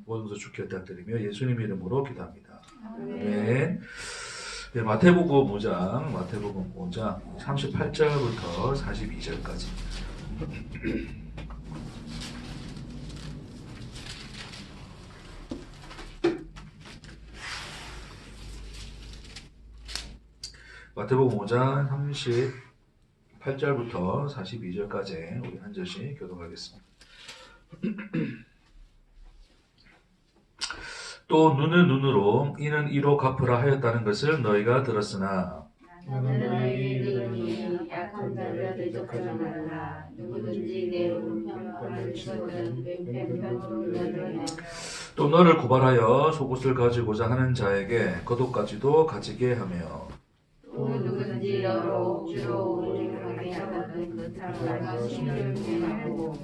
모든 것을 주께 부탁드리며 예수님 이름으로 기도합니다. 아멘. 네, 마태복음 5장 38절부터 42절까지. 마태복음 5장 38절부터 42절까지 우리 한 절씩 교독하겠습니다. 또 눈은 눈으로 이는 이로 갚으라 하였다는 것을 너희가 들었으나 나는 너희에게 이르노니 약한 자를 대적하지 말라. 누구든지 내 오른편을 치거든 왼편으로 내어라. 또 너를 고발하여 속옷을 가지고자 하는 자에게 겉옷까지도 가지게 하며 또 누구든지 너로 억지로 오리하게 하거든 그 사람을 심령케 하고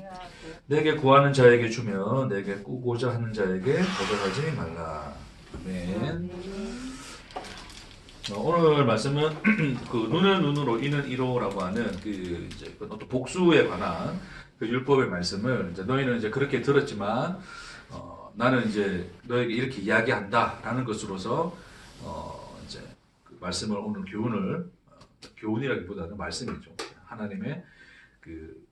내게 구하는 자에게 주며 내게 꾸고자 하는 자에게 거절하지 말라. 아멘. 오늘 말씀은 그 눈은 눈으로 이는 이로라고 하는 그 이제 어떤 복수에 관한 그 율법의 말씀을 이제 너희는 이제 그렇게 들었지만 나는 이제 너에게 이렇게 이야기한다라는 것으로서 이제 그 말씀을 오늘 교훈이라기보다는 말씀이죠. 하나님의 그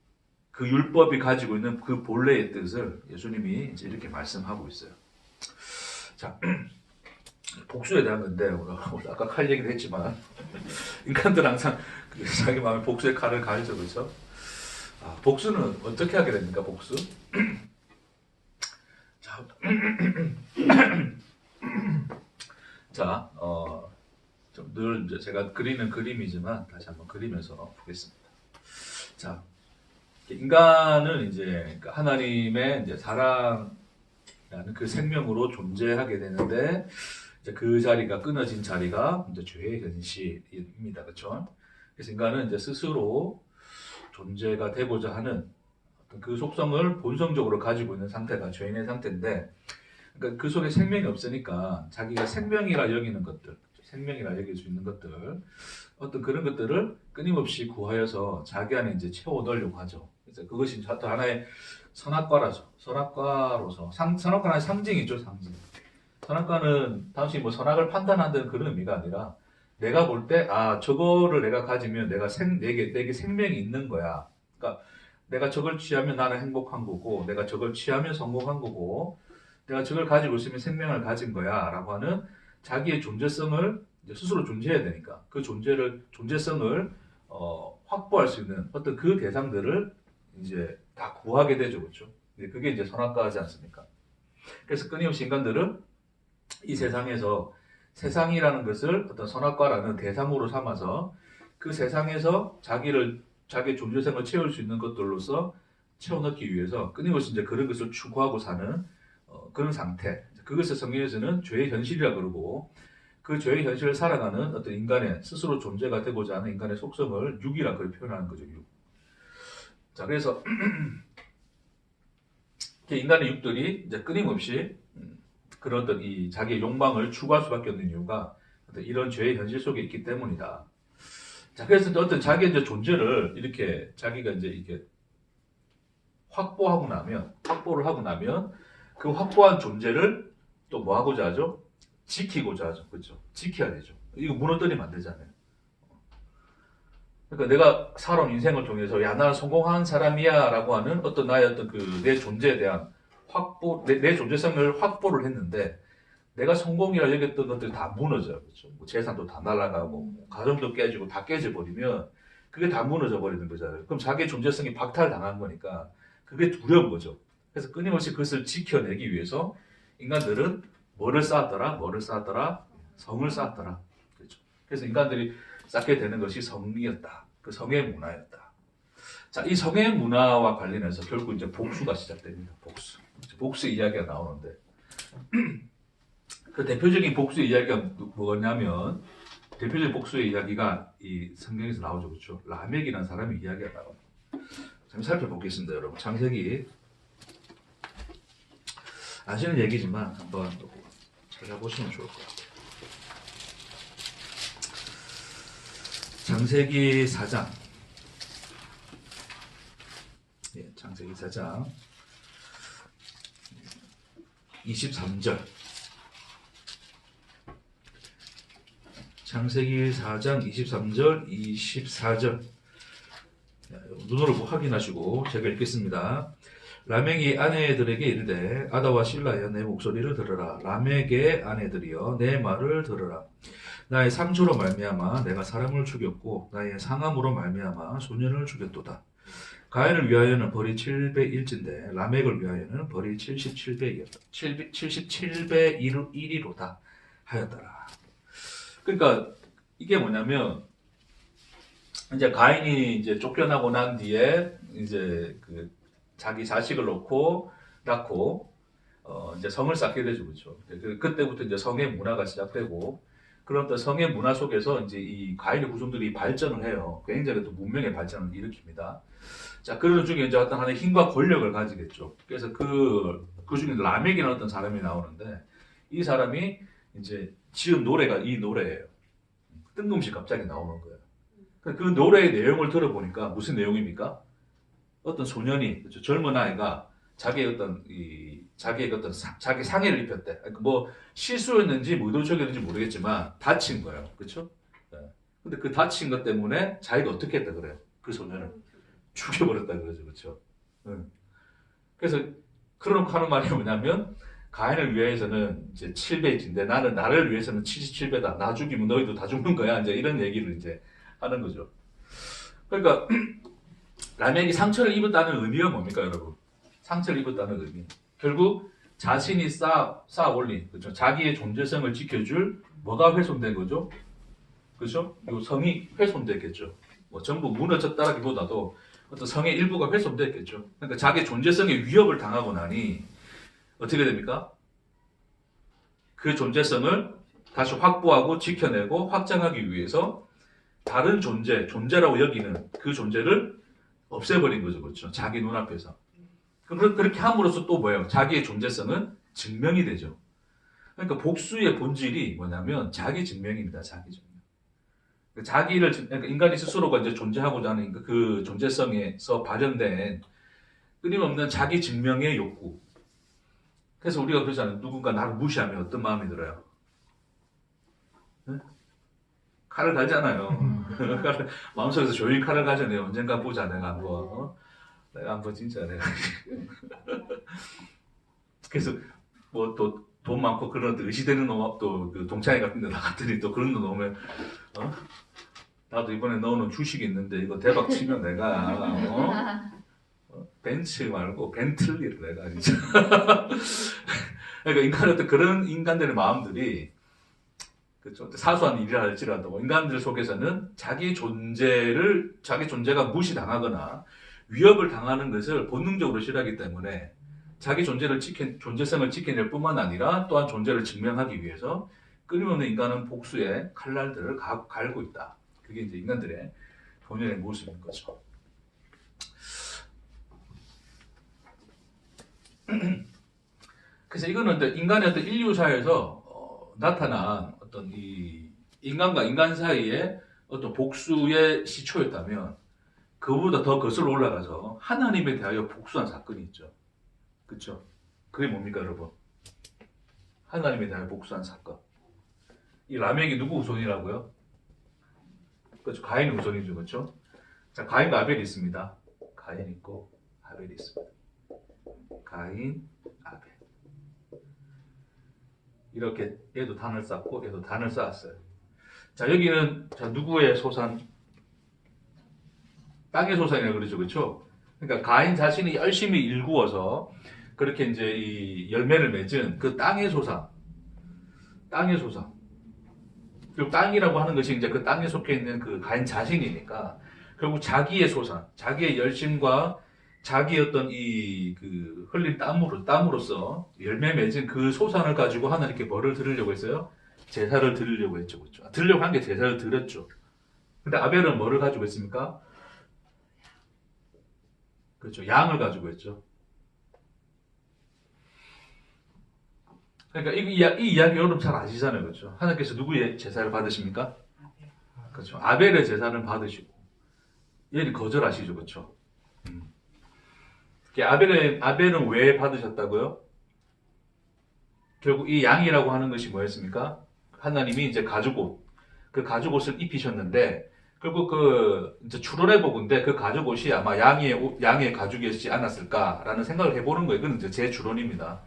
율법이 가지고 있는 그 본래의 뜻을 예수님이 이제 이렇게 말씀하고 있어요. 자, 복수에 대한 건데 오늘 아까 칼 얘기를 했지만 인간들은 항상 자기 마음에 복수의 칼을 가르쳐 그렇죠. 복수는 어떻게 하게 됩니까? 복수? 자, 늘 이제 제가 그리는 그림이지만 다시 한번 그리면서 보겠습니다. 자, 인간은 이제 하나님의 이제 사랑이라는 그 생명으로 존재하게 되는데 이제 그 자리가 끊어진 자리가 이제 죄의 현실입니다, 그렇죠? 그래서 인간은 이제 스스로 존재가 되고자 하는 그 속성을 본성적으로 가지고 있는 상태가 죄인의 상태인데, 그러니까 그 속에 생명이 없으니까 자기가 생명이라 여기는 것들, 생명이라 여길 수 있는 것들, 어떤 그런 것들을 끊임없이 구하여서 자기 안에 이제 채워 넣으려고 하죠. 그래서 그것이 또 하나의 선악과라죠. 선악과로서 선악과는 상징이죠, 상징. 선악과는 단순히 뭐 선악을 판단한다는 그런 의미가 아니라 내가 볼 때 저거를 내가 가지면 내게 생명이 있는 거야. 그러니까 내가 저걸 취하면 나는 행복한 거고, 내가 저걸 취하면 성공한 거고, 내가 저걸 가지고 있으면 생명을 가진 거야 라고 하는 자기의 존재성을 이제 스스로 존재해야 되니까 그 존재성을 확보할 수 있는 어떤 그 대상들을 이제 다 구하게 되죠, 그렇죠? 그게 이제 선악과하지 않습니까? 그래서 끊임없이 인간들은 이 세상에서 세상이라는 것을 어떤 선악과라는 대상으로 삼아서 그 세상에서 자기의 존재성을 채울 수 있는 것들로서 채워넣기 위해서 끊임없이 이제 그런 것을 추구하고 사는 그런 상태. 그것을 성경에서는 죄의 현실이라 그러고, 그 죄의 현실을 살아가는 어떤 인간의 스스로 존재가 되고자 하는 인간의 속성을 육이라 그렇게 표현하는 거죠, 육. 자, 그래서 인간의 육들이 이제 끊임없이 그런 어떤 이 자기의 욕망을 추구할 수밖에 없는 이유가 어떤 이런 죄의 현실 속에 있기 때문이다. 자, 그래서 어떤 자기의 이제 존재를 이렇게 자기가 이제 이렇게 확보를 하고 나면 그 확보한 존재를 또 뭐 하고자 하죠? 지키고자 하죠. 그렇죠? 지켜야 되죠. 이거 무너뜨리면 안 되잖아요. 그러니까 내가 살아온 인생을 통해서 나는 성공한 사람이야 라고 하는 어떤 나의 어떤 내 존재에 대한 내 존재성을 확보를 했는데 내가 성공이라 여겼던 것들이 다 무너져요. 그렇죠? 뭐 재산도 다 날아가고 뭐 가정도 깨지고 다 깨져버리면 그게 다 무너져 버리는 거잖아요. 그럼 자기의 존재성이 박탈당한 거니까 그게 두려운 거죠. 그래서 끊임없이 그것을 지켜내기 위해서 인간들은 뭐를 쌓았더라? 성을 쌓았더라. 그렇죠. 그래서 인간들이 쌓게 되는 것이 성이었다. 그 성의 문화였다. 자, 이 성의 문화와 관련해서 결국 이제 복수가 시작됩니다. 복수 이야기가 나오는데 그 대표적인 복수 이야기가 뭐냐면 대표적인 복수의 이야기가 이 성경에서 나오죠, 그렇죠? 라멕이라는 사람의 이야기가 나옵니다. 좀 살펴보겠습니다, 여러분. 창세기 아시는 얘기지만 한번 찾아보시면 좋을 것 같아요. 창세기 4장. 창세기 4장 23절. 창세기 4장 23절, 24절. 눈으로 확인하시고 제가 읽겠습니다. 라멕이 아내들에게 이르되 아다와 실라여 내 목소리를 들으라. 라멕의 아내들이여 내 말을 들으라. 나의 상처로 말미암아 내가 사람을 죽였고 나의 상함으로 말미암아 소년을 죽였도다. 가인을 위하여는 벌이 700일진데 라멕을 위하여는 벌이 77배이었다. 77배 1이로다 하였더라. 그러니까 이게 뭐냐면 이제 가인이 이제 쫓겨나고 난 뒤에 이제 그 자기 자식을 낳고 이제 성을 쌓게 되죠, 그렇죠? 그때부터 이제 성의 문화가 시작되고 그런 또 성의 문화 속에서 이제 이 가인의 후손들이 발전을 해요. 굉장히 또 문명의 발전을 일으킵니다. 자, 그런 중에 이제 어떤 하나의 힘과 권력을 가지겠죠. 그래서 그 중에 라멕이라는 어떤 사람이 나오는데 이 사람이 이제 지은 노래가 이 노래예요. 뜬금없이 갑자기 나오는 거예요. 그 노래의 내용을 들어보니까 무슨 내용입니까? 어떤 소년이, 그렇죠? 젊은 아이가 자기의 자기 상해를 입혔대. 그러니까 뭐 실수였는지 뭐 의도적이었는지 모르겠지만 다친 거예요. 그렇죠? 네. 근데 그 다친 것 때문에 자기가 어떻게 했다 그래요? 그 소년을 죽여버렸다 그러죠. 그렇죠? 네. 그래서 그러놓고 하는 말이 뭐냐면 가인을 위해서는 이제 7배인데 나를 위해서는 77배다. 나 죽이면 너희도 다 죽는 거야. 이제 이런 얘기를 이제 하는 거죠. 그러니까 라멕이 상처를 입었다는 의미가 뭡니까, 여러분? 상처를 입었다는 의미. 결국 자신이 쌓아 올린, 그렇죠? 자기의 존재성을 지켜줄 뭐가 훼손된 거죠? 그렇죠? 이 성이 훼손됐겠죠. 뭐 전부 무너졌다라기보다도 어떤 성의 일부가 훼손됐겠죠. 그러니까 자기 존재성에 위협을 당하고 나니 어떻게 됩니까? 그 존재성을 다시 확보하고 지켜내고 확장하기 위해서 다른 존재라고 여기는 그 존재를 없애버린 거죠. 그렇죠? 자기 눈앞에서. 그렇게 함으로써 또 뭐예요? 자기의 존재성은 증명이 되죠. 그러니까 복수의 본질이 뭐냐면 자기 증명입니다. 자기 증명. 그러니까 인간이 스스로가 이제 존재하고자 하는 그 존재성에서 발현된 끊임없는 자기 증명의 욕구. 그래서 우리가 그러잖아요. 누군가 나를 무시하면 어떤 마음이 들어요? 네? 칼을 갈잖아요. 마음속에서 조용히 칼을 가잖아요. 언젠가 보자, 내가 한번 진짜 내가. 그래서 뭐 또 돈 많고 그런 의시되는 놈, 또그 동창회 같은 데 나갔더니 또 그런 놈 오면, 나도 이번에 넣어놓은 주식이 있는데 이거 대박 치면 내가, 벤츠 말고 벤틀리를 내가 진짜. 그러니까 인간의 어떤 그런 인간들의 마음들이 그렇죠. 사소한 일이라 할지라도 인간들 속에서는 자기 존재가 무시당하거나 위협을 당하는 것을 본능적으로 싫어하기 때문에 자기 존재성을 지켜낼 뿐만 아니라 또한 존재를 증명하기 위해서 끊임없는 인간은 복수의 칼날들을 갈고 있다. 그게 이제 인간들의 본연의 모습인 거죠. 그래서 이거는 인간의 어떤 인류사에서 나타난 어떤 이 인간과 인간 사이의 어떤 복수의 시초였다면 그보다 더 거슬러 올라가서 하나님에 대하여 복수한 사건이 있죠. 그렇죠? 그게 뭡니까, 여러분? 하나님에 대하여 복수한 사건. 이 라멕이 누구 후손이라고요? 그렇죠. 가인 후손이죠. 그렇죠? 자, 가인과 아벨이 있습니다. 가인 있고 아벨이 있습니다. 가인, 아벨. 이렇게 얘도 단을 쌓고 얘도 단을 쌓았어요. 자, 여기는 누구의 소산? 땅의 소산이라고 그러죠. 그렇죠? 그러니까 가인 자신이 열심히 일구어서 그렇게 이제 이 열매를 맺은 그 땅의 소산. 그리고 땅이라고 하는 것이 이제 그 땅에 속해 있는 그 가인 자신이니까 결국 자기의 소산, 자기의 열심과 자기의 어떤 그 흘린 땀으로써 열매 맺은 그 소산을 가지고 하나님께 뭐를 드리려고 했어요? 제사를 드리려고 했죠. 그렇죠? 드리려고 한 게 제사를 드렸죠. 근데 아벨은 뭐를 가지고 했습니까? 그렇죠. 양을 가지고 했죠. 그러니까 이 이야기 여러분 잘 아시잖아요. 그렇죠? 하나님께서 누구의 제사를 받으십니까? 그렇죠. 아벨의 제사를 받으시고 얘는 거절하시죠. 그렇죠? 아벨은 왜 받으셨다고요? 결국 이 양이라고 하는 것이 뭐였습니까? 하나님이 이제 가죽옷, 그 가죽옷을 입히셨는데 결국 그 이제 추론해 보건데 그 가죽옷이 아마 양의 가죽이었지 않았을까라는 생각을 해보는 거예요. 그건 이제 제 추론입니다.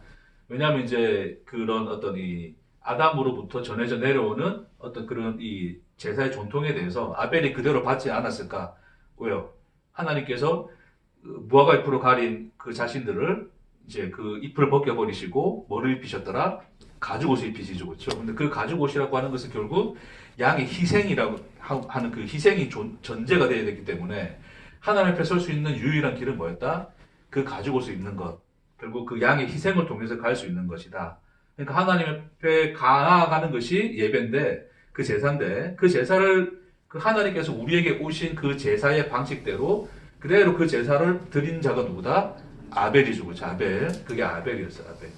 왜냐하면 이제 그런 어떤 이 아담으로부터 전해져 내려오는 어떤 그런 이 제사의 전통에 대해서 아벨이 그대로 받지 않았을까? 왜요? 하나님께서 무화과 잎으로 가린 그 자신들을 이제 그 잎을 벗겨버리시고 뭐를 입히셨더라? 가죽옷을 입히시죠, 그렇죠? 근데 그 가죽옷이라고 하는 것은 결국 양의 희생이라고 하는 그 희생이 전제가 되어야 되기 때문에 하나님 앞에 설 수 있는 유일한 길은 뭐였다? 그 가죽옷을 입는 것. 결국 그 양의 희생을 통해서 갈 수 있는 것이다. 그러니까 하나님 앞에 나아가는 것이 예배인데 그 제사인데 그 제사를 그 하나님께서 우리에게 오신 그 제사의 방식대로 그대로 그 제사를 드린 자가 누구다? 아벨이죠. 그렇죠? 아벨. 그게 아벨이었어요. 아벨.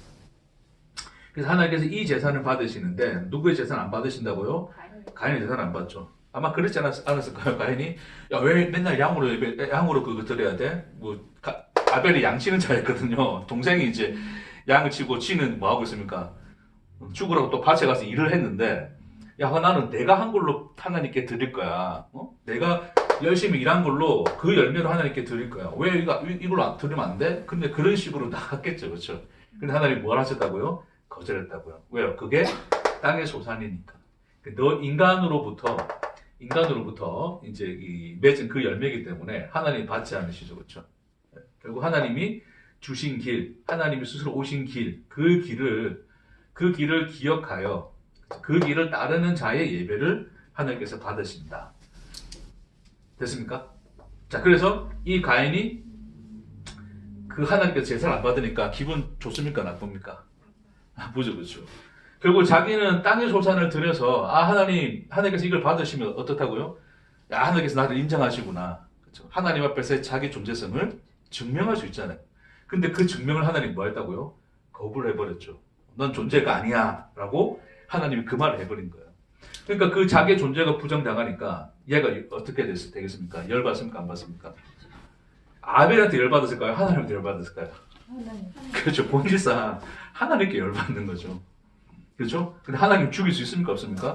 그래서 하나님께서 이 제사를 받으시는데 누구의 제사는 안 받으신다고요? 가인의 제사는 안 받죠. 아마 그렇지 않았을까요? 가인이 야, 왜 맨날 양으로 그거 드려야 돼? 아벨이 양 치는 자였거든요. 동생이 이제 양을 치고 지는 뭐 하고 있습니까? 죽으라고 또 밭에 가서 일을 했는데 야, 나는 내가 한 걸로 하나님께 드릴 거야. 내가 열심히 일한 걸로 그 열매로 하나님께 드릴 거야. 왜 이걸로 드리면 안 돼? 근데 그런 식으로 나갔겠죠. 그렇죠? 근데 하나님이 뭘 하셨다고요? 거절했다고요. 왜요? 그게 땅의 소산이니까. 너 인간으로부터 이제 이 맺은 그 열매이기 때문에 하나님이 받지 않으시죠. 그렇죠? 결국 하나님이 주신 길, 하나님이 스스로 오신 길, 그 길을 기억하여 그 길을 따르는 자의 예배를 하나님께서 받으신다. 됐습니까? 자, 그래서 이 가인이 그 하나님께서 제사를 안 받으니까 기분 좋습니까? 나쁩니까? 나쁘죠, 그렇죠. 결국 자기는 땅의 소산을 들여서 하나님께서 이걸 받으시면 어떻다고요? 야, 하나님께서 나를 인정하시구나. 그렇죠? 하나님 앞에서 자기 존재성을 증명할 수 있잖아요. 근데 그 증명을 하나님이 뭐 했다고요? 거부를 해버렸죠. 넌 존재가 아니야 라고 하나님이 그 말을 해버린 거예요. 그러니까 그 자기의 존재가 부정당하니까 얘가 어떻게 되겠습니까? 열받습니까? 안 받습니까? 아벨한테 열받았을까요? 하나님한테 열받았을까요? 그렇죠. 본질상 하나님께 열받는 거죠. 그렇죠? 근데 하나님 죽일 수 있습니까? 없습니까?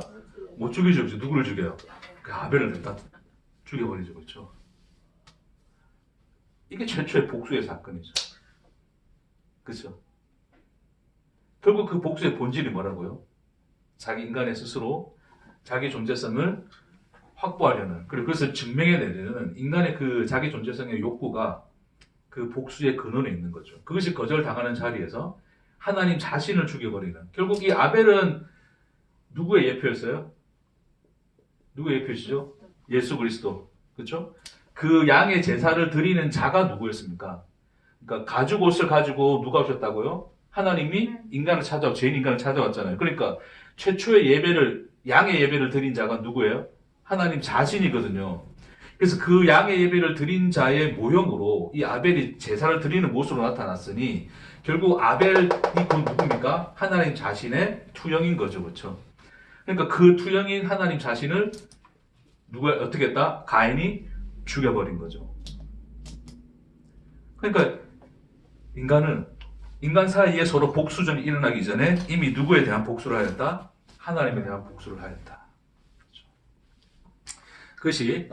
못 죽이죠. 누구를 죽여요? 그 아벨을 다 죽여버리죠. 그렇죠? 이게 최초의 복수의 사건이죠. 그렇죠? 결국 그 복수의 본질이 뭐라고요? 자기 인간의 스스로 자기 존재성을 확보하려는, 그리고 그것을 증명해내려는 인간의 그 자기 존재성의 욕구가 그 복수의 근원에 있는 거죠. 그것이 거절당하는 자리에서 하나님 자신을 죽여버리는. 결국 이 아벨은 누구의 예표였어요? 누구의 예표시죠? 예수 그리스도. 그렇죠? 그 양의 제사를 드리는 자가 누구였습니까? 그러니까 가죽옷을 가지고 누가 오셨다고요? 하나님이 인간을 죄인 인간을 찾아왔잖아요. 그러니까 최초의 양의 예배를 드린 자가 누구예요? 하나님 자신이거든요. 그래서 그 양의 예배를 드린 자의 모형으로 이 아벨이 제사를 드리는 모습으로 나타났으니 결국 아벨이 곧 누굽니까? 하나님 자신의 투영인 거죠. 그렇죠? 그러니까 그 투영인 하나님 자신을 누가 어떻게 했다? 가인이 죽여버린 거죠. 그러니까 인간 사이에 서로 복수전이 일어나기 전에 이미 누구에 대한 복수를 하였다? 하나님에 대한 복수를 하였다. 그렇죠. 그것이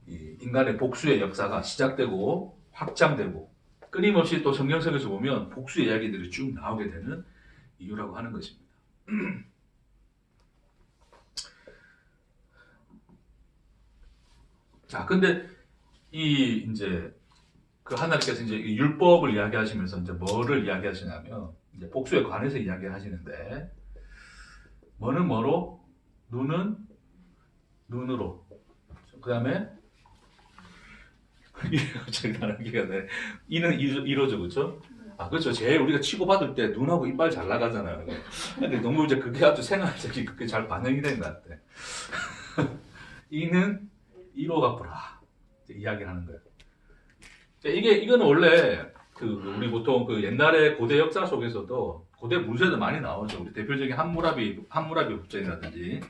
이 인간의 복수의 역사가 시작되고 확장되고 끊임없이 또 성경 속에서 보면 복수의 이야기들이 쭉 나오게 되는 이유라고 하는 것입니다. 자, 근데 이제 그 하나님께서 이제 율법을 이야기하시면서 이제 뭐를 이야기하시냐면 이제 복수에 관해서 이야기하시는데 뭐는 뭐로, 눈은 눈으로, 그 다음에 갑자기 나누기가 네. 이는 이로죠, 그렇죠? 그렇죠. 제일 우리가 치고받을 때 눈하고 이빨 잘 나가잖아요. 근데 너무 이제 그게 아주 생활적이 그렇게 잘 반영이 된 것 같아. 이는 이로 갚으라. 이야기를 하는 거예요. 이거는 원래 우리 보통 그 옛날에 고대 역사 속에서도 고대 문서에도 많이 나오죠. 우리 대표적인 함무라비 국전이라든지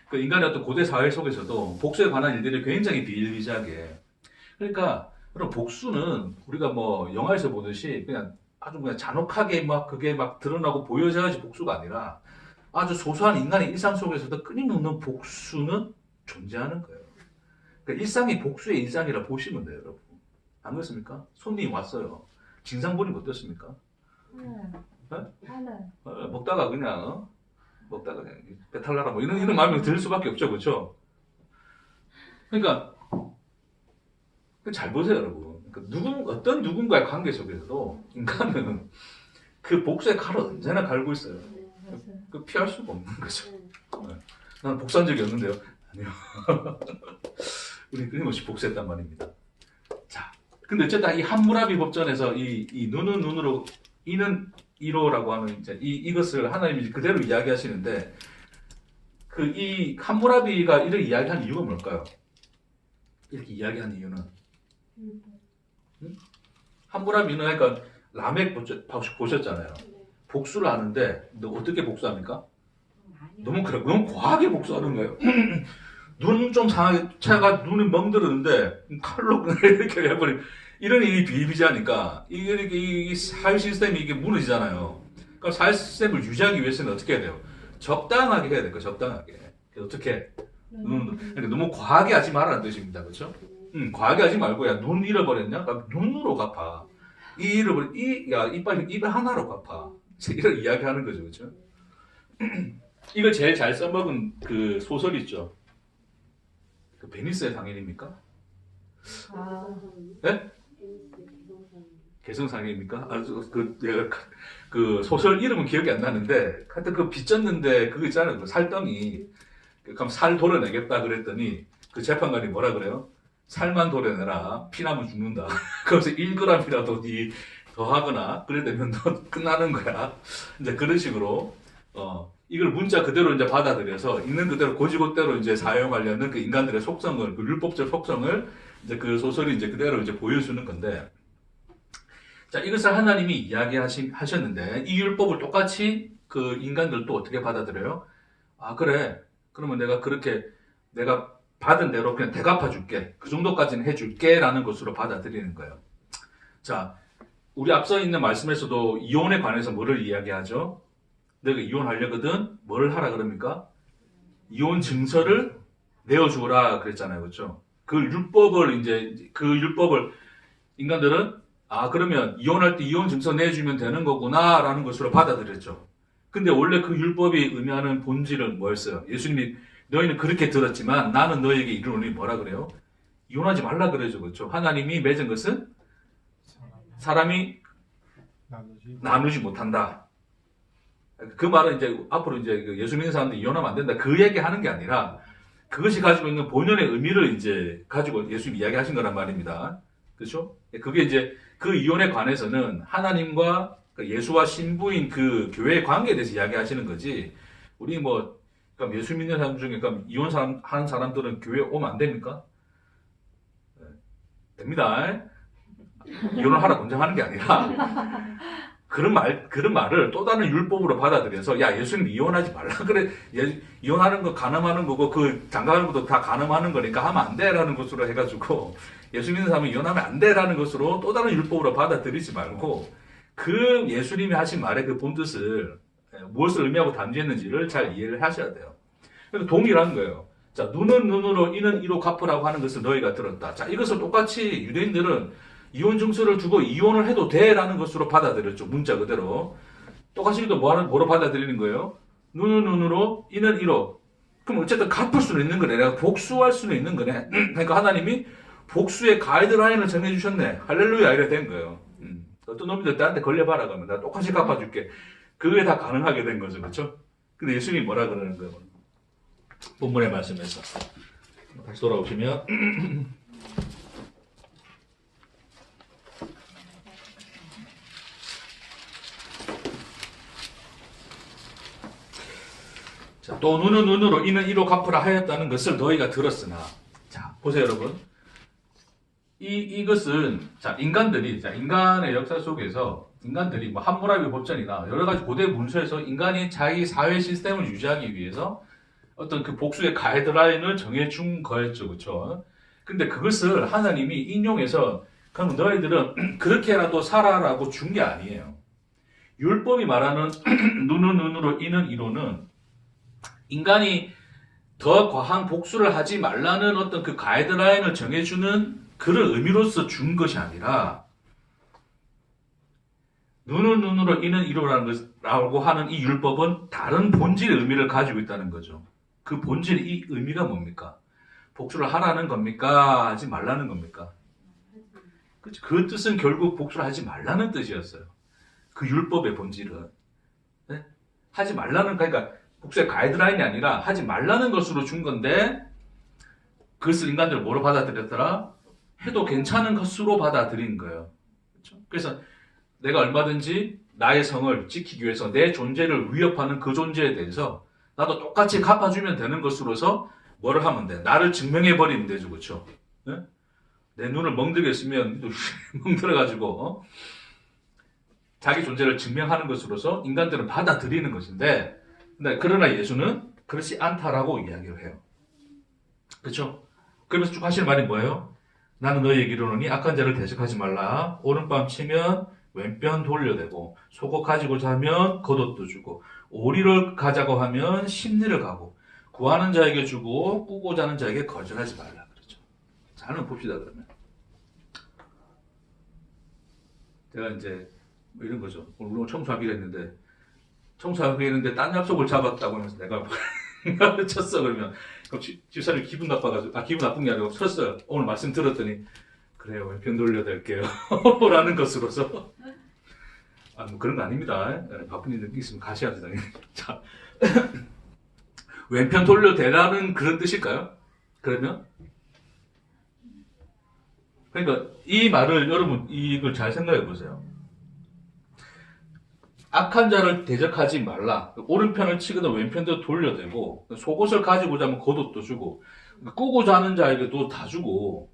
그 인간의 어떤 고대 사회 속에서도 복수에 관한 일들이 굉장히 비일비재하게. 그러니까 그런 복수는 우리가 뭐 영화에서 보듯이 그냥 아주 그냥 잔혹하게 막 그게 막 드러나고 보여져야지 복수가 아니라 아주 소소한 인간의 일상 속에서도 끊임없는 복수는 존재하는 거예요. 그러니까 일상이 복수의 일상이라 보시면 돼요, 여러분. 안 그렇습니까? 손님 왔어요. 진상 보니까 어떻습니까? 먹다가 그냥 먹다가 그냥 배탈 나라 뭐 이런 마음이 들 수밖에 없죠, 그렇죠? 그러니까 잘 보세요, 여러분. 그러니까 어떤 누군가의 관계 속에서도 인간은 그 복수의 칼을 언제나 갈고 있어요. 그 피할 수가 없는 거죠. 네. 나는 복수한 적이 없는데요. 아니요. 우리 끊임없이 복수했단 말입니다. 자, 근데 어쨌든 이 함무라비 법전에서 이 눈은 눈으로 이는 이로라고 하는 이제 이것을 하나님이 그대로 이야기하시는데 그 이 함무라비가 이렇게 이야기한 이유가 뭘까요? 이렇게 이야기한 이유는 함무라비는 그러니까 라멕 보셨잖아요. 복수를 하는데 어떻게 복수합니까? 너무 과하게 복수하는 거예요. 눈 좀 상하게 차가 눈이 멍들었는데 칼로 그냥 이렇게 해버리고 이런 일이 비일비재하니까 이 사회 시스템이 이게 무너지잖아요. 그럼 사회 시스템을 유지하기 위해서는 어떻게 해야 돼요? 적당하게 해야 돼요. 적당하게. 어떻게? 그러니까 너무 과하게 하지 말라는 뜻입니다. 그렇죠? 과하게 하지 말고 야 눈 잃어버렸냐? 그럼 눈으로 갚아. 입 하나로 갚아. 이런 이야기하는 거죠. 그렇죠? 이걸 제일 잘 써먹은 그 소설 있죠. 그 베니스의 상인입니까? 네? 개성상인입니까? 내가 그 소설 이름은 기억이 안 나는데, 하여튼 그 빚졌는데 그거 있잖아요. 그 살덩이. 그럼 살 도려내겠다 그랬더니 그 재판관이 뭐라 그래요? 살만 도려내라. 피나면 죽는다. 그래서 1g이라도 니 더 하거나 그래 되면 너 끝나는 거야. 이제 그런 식으로 이걸 문자 그대로 이제 받아들여서 있는 그대로 고지고대로 이제 사용하려는 그 인간들의 속성을, 그 율법적 속성을 이제 그 소설이 이제 그대로 이제 보여주는 건데, 자, 이것을 하나님이 이야기하셨는데 이 율법을 똑같이 그 인간들도 어떻게 받아들여요? 아, 그래. 그러면 내가 받은 대로 그냥 대갚아 줄게. 그 정도까지는 해줄게. 라는 것으로 받아들이는 거예요. 자, 우리 앞서 있는 말씀에서도 이혼에 관해서 뭐를 이야기하죠? 내가 이혼하려거든 뭐를 하라 그럽니까? 이혼 증서를 내어주라 그랬잖아요. 그렇죠? 그 율법을 인간들은 그러면 이혼할 때 이혼 증서 내주면 되는 거구나 라는 것으로 받아들였죠. 근데 원래 그 율법이 의미하는 본질은 뭐였어요? 예수님이 너희는 그렇게 들었지만 나는 너에게 이르노니 뭐라 그래요? 이혼하지 말라 그러죠. 그렇죠? 하나님이 맺은 것은 사람이 나누지 못한다. 그 말은 이제 앞으로 이제 예수 믿는 사람들이 이혼하면 안 된다. 그 얘기 하는 게 아니라 그것이 가지고 있는 본연의 의미를 이제 가지고 예수님이 이야기하신 거란 말입니다. 그렇죠? 그게 이제 그 이혼에 관해서는 하나님과 예수와 신부인 그 교회의 관계에 대해서 이야기하시는 거지. 우리 그러니까 예수 믿는 사람 중에 하는 사람들은 교회 오면 안 됩니까? 네. 됩니다. 이혼을 하라 권장하는 게 아니라 그런 말을 또 다른 율법으로 받아들여서 야 예수님 이혼하지 말라 그래. 이혼하는 거 간음하는 거고 그 장가하는 것도 다 간음하는 거니까 하면 안 돼라는 것으로 해가지고 예수 믿는 사람은 이혼하면 안 돼라는 것으로 또 다른 율법으로 받아들이지 말고 그 예수님이 하신 말의 그 본뜻을 무엇을 의미하고 담지했는지를 잘 이해를 하셔야 돼요. 그래서 동일한 거예요. 자, 눈은 눈으로 이는 이로 갚으라고 하는 것을 너희가 들었다. 자, 이것을 똑같이 유대인들은 이혼 증서를 주고 이혼을 해도 돼라는 것으로 받아들였죠. 문자 그대로. 똑같이 이도 뭐로 받아들이는 거예요? 눈은 눈으로 이는 이로. 그럼 어쨌든 갚을 수는 있는 거네. 내가 복수할 수는 있는 거네. 그러니까 하나님이 복수의 가이드라인을 정해주셨네. 할렐루야 이래 된 거예요. 어떤 놈들 나한테 걸려봐라 그러면 나 똑같이 갚아줄게. 그게 다 가능하게 된 거죠. 그렇죠? 근데 예수님이 뭐라 그러는 거예요? 본문의 말씀에서 다시 돌아오시면 자, 또 눈은 눈으로 이는 이로 갚으라 하였다는 것을 너희가 들었으나, 자 보세요 여러분. 이것은 인간의 역사 속에서 인간들이 함무라비 법전이나 여러 가지 고대 문서에서 인간이 자기 사회 시스템을 유지하기 위해서 어떤 그 복수의 가이드라인을 정해준 거였죠. 그렇죠? 근데 그것을 하나님이 인용해서 그럼 너희들은 그렇게라도 살아라고 준 게 아니에요. 율법이 말하는 눈은 눈으로 이는 이로는 인간이 더 과한 복수를 하지 말라는 어떤 그 가이드라인을 정해주는 그런 의미로서 준 것이 아니라 눈은 눈으로 이는 이로라고 하는 이 율법은 다른 본질의 의미를 가지고 있다는 거죠. 그 본질의 이 의미가 뭡니까? 복수를 하라는 겁니까? 하지 말라는 겁니까? 그치? 그 뜻은 결국 복수를 하지 말라는 뜻이었어요. 그 율법의 본질은. 네? 하지 말라는, 그러니까 복수의 가이드라인이 아니라 하지 말라는 것으로 준 건데 그것을 인간들은 뭐로 받아들였더라? 해도 괜찮은 것으로 받아들인 거예요. 그렇죠? 그래서 내가 얼마든지 나의 성을 지키기 위해서 내 존재를 위협하는 그 존재에 대해서 나도 똑같이 갚아주면 되는 것으로서 뭐를 하면 돼? 나를 증명해버리면 되죠. 그렇죠? 네? 내 눈을 멍들게 쓰면 멍들어가지고 자기 존재를 증명하는 것으로서 인간들은 받아들이는 것인데 그러나 예수는 그렇지 않다라고 이야기를 해요. 그렇죠? 그러면서 쭉 하시는 말이 뭐예요? 나는 너희에게 이르노니 악한 자를 대적하지 말라. 오른밤 치면 왼편 돌려대고 속옷 가지고자 하면 겉옷도 주고 오리를 가자고 하면 심리를 가고 구하는 자에게 주고 꾸고자 하는 자에게 거절하지 말라. 그렇죠? 자, 한번 봅시다 그러면. 제가 이제 뭐 이런 거죠. 오늘 청소하기로 했는데 청소하기로 했는데 딴 약속을 잡았다고 하면서 내가 쳤어 그러면 그럼 집사님 기분 나빠가지고 기분 나쁜 게 아니고 쳤어요. 오늘 말씀 들었더니 그래요 왼편 돌려댈게요 라는 것으로서 뭐 그런 거 아닙니다. 바쁜 일 있으면 가셔야죠 당연히. 자 왼편 돌려대라는 그런 뜻일까요? 그러면 그러니까 이 말을 여러분 이걸 잘 생각해 보세요. 악한 자를 대적하지 말라. 오른편을 치거든 왼편도 돌려대고 속옷을 가지고자 하면 겉옷도 주고 꾸고자 하는 자에게도 다 주고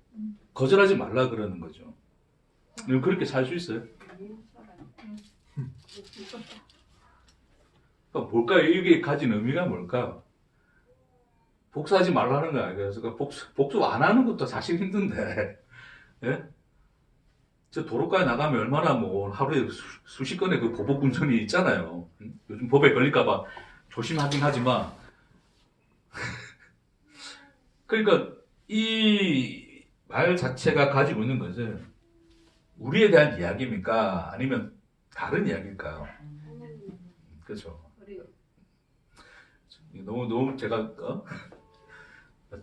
거절하지 말라 그러는 거죠. 그렇게 살 수 있어요? 그러니까 뭘까요? 이게 가진 의미가 뭘까요? 복수하지 말라는 거야. 그래서 복수 안 하는 것도 사실 힘든데, 예? 저 도로가에 나가면 얼마나 뭐 하루에 수십 건의 그 보복 운전이 있잖아요. 요즘 법에 걸릴까봐 조심하긴 하지만, 그러니까 이 말 자체가 가지고 있는 것은 우리에 대한 이야기입니까? 아니면 다른 이야기일까요? 그렇죠. 너무 제가